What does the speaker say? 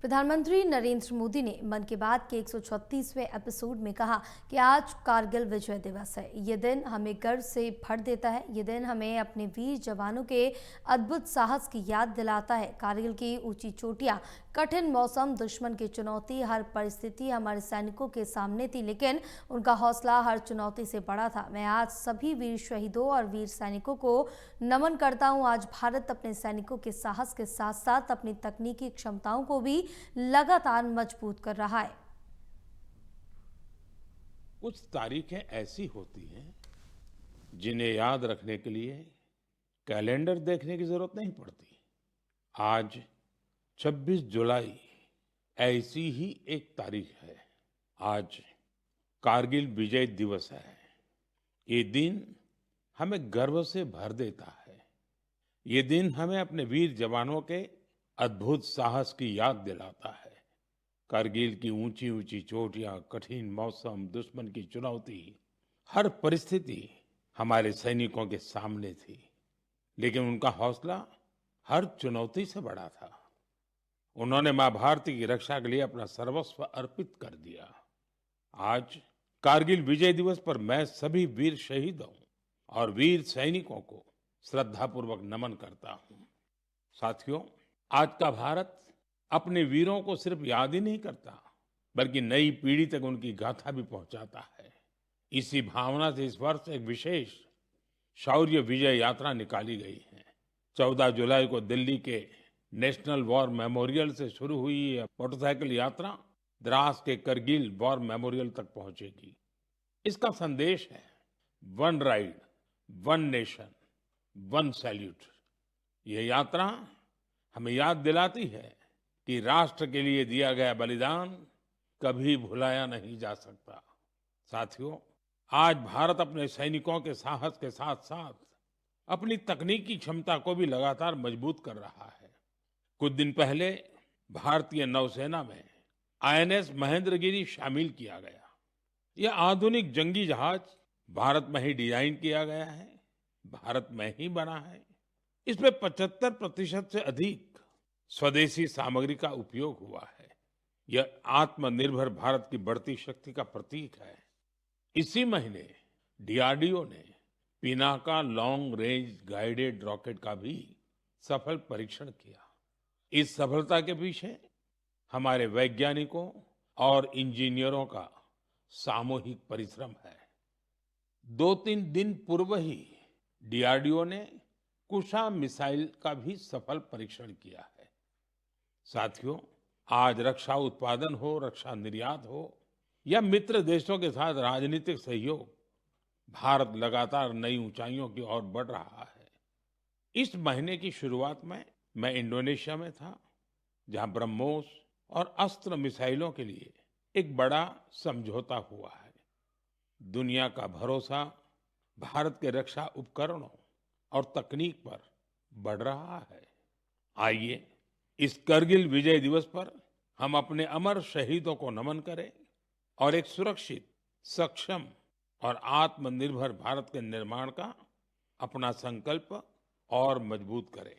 प्रधानमंत्री नरेंद्र मोदी ने मन की बात के 136वें एपिसोड में कहा कि आज कारगिल विजय दिवस है। ये दिन हमें गर्व से भर देता है। ये दिन हमें अपने वीर जवानों के अद्भुत साहस की याद दिलाता है। कारगिल की ऊंची चोटियां, कठिन मौसम, दुश्मन की चुनौती, हर परिस्थिति हमारे सैनिकों के सामने थी, लेकिन उनका हौसला हर चुनौती से बड़ा था। मैं आज सभी वीर शहीदों और वीर सैनिकों को नमन करता हूं। आज भारत अपने सैनिकों के साहस के साथ साथ अपनी तकनीकी क्षमताओं को भी लगातार मजबूत कर रहा है। कुछ तारीखें ऐसी होती हैं जिन्हें याद रखने के लिए कैलेंडर देखने की जरूरत नहीं पड़ती। आज 26 जुलाई ऐसी ही एक तारीख है। आज कारगिल विजय दिवस है। ये दिन हमें गर्व से भर देता है। ये दिन हमें अपने वीर जवानों के अद्भुत साहस की याद दिलाता है। कारगिल की ऊंची ऊंची चोटियां, कठिन मौसम, दुश्मन की चुनौती, हर परिस्थिति हमारे सैनिकों के सामने थी, लेकिन उनका हौसला हर चुनौती से बड़ा था। उन्होंने मां भारती की रक्षा के लिए अपना सर्वस्व अर्पित कर दिया। आज कारगिल विजय दिवस पर मैं सभी वीर शहीदों और वीर सैनिकों को श्रद्धापूर्वक नमन करता हूं। साथियों, आज का भारत अपने वीरों को सिर्फ याद ही नहीं करता, बल्कि नई पीढ़ी तक उनकी गाथा भी पहुंचाता है। इसी भावना से इस वर्ष एक विशेष शौर्य विजय यात्रा निकाली गई है। 14 जुलाई को दिल्ली के नेशनल वॉर मेमोरियल से शुरू हुई ये मोटरसाइकिल यात्रा द्रास के करगिल वॉर मेमोरियल तक पहुंचेगी। इसका संदेश है one ride, one nation, one salute. ये यात्रा हमें याद दिलाती है कि राष्ट्र के लिए दिया गया बलिदान कभी भुलाया नहीं जा सकता। साथियों, आज भारत अपने सैनिकों के साहस के साथ साथ अपनी तकनीकी क्षमता को भी लगातार मजबूत कर रहा है। कुछ दिन पहले भारतीय नौसेना में आईएनएस महेंद्रगिरी शामिल किया गया। यह आधुनिक जंगी जहाज भारत में ही डिजाइन किया गया है, भारत में ही बना है। इसमें 75% से अधिक स्वदेशी सामग्री का उपयोग हुआ है। यह आत्मनिर्भर भारत की बढ़ती शक्ति का प्रतीक है। इसी महीने डीआरडीओ ने Pinaka long range guided rocket का भी सफल परीक्षण किया। इस सफलता के पीछे हमारे वैज्ञानिकों और इंजीनियरों का सामूहिक परिश्रम है। 2-3 दिन पूर्व ही डीआरडीओ ने कुशा मिसाइल का भी सफल परीक्षण किया है। साथियों, आज रक्षा उत्पादन हो, रक्षा निर्यात हो या मित्र देशों के साथ राजनीतिक सहयोग, भारत लगातार नई ऊंचाइयों की ओर बढ़ रहा है। इस महीने की शुरुआत में मैं इंडोनेशिया में था, जहां ब्रह्मोस और अस्त्र मिसाइलों के लिए एक बड़ा समझौता हुआ है। दुनिया का भरोसा भारत के रक्षा उपकरणों और तकनीक पर बढ़ रहा है। आइए इस करगिल विजय दिवस पर हम अपने अमर शहीदों को नमन करें और एक सुरक्षित, सक्षम और आत्मनिर्भर भारत के निर्माण का अपना संकल्प और मजबूत करें।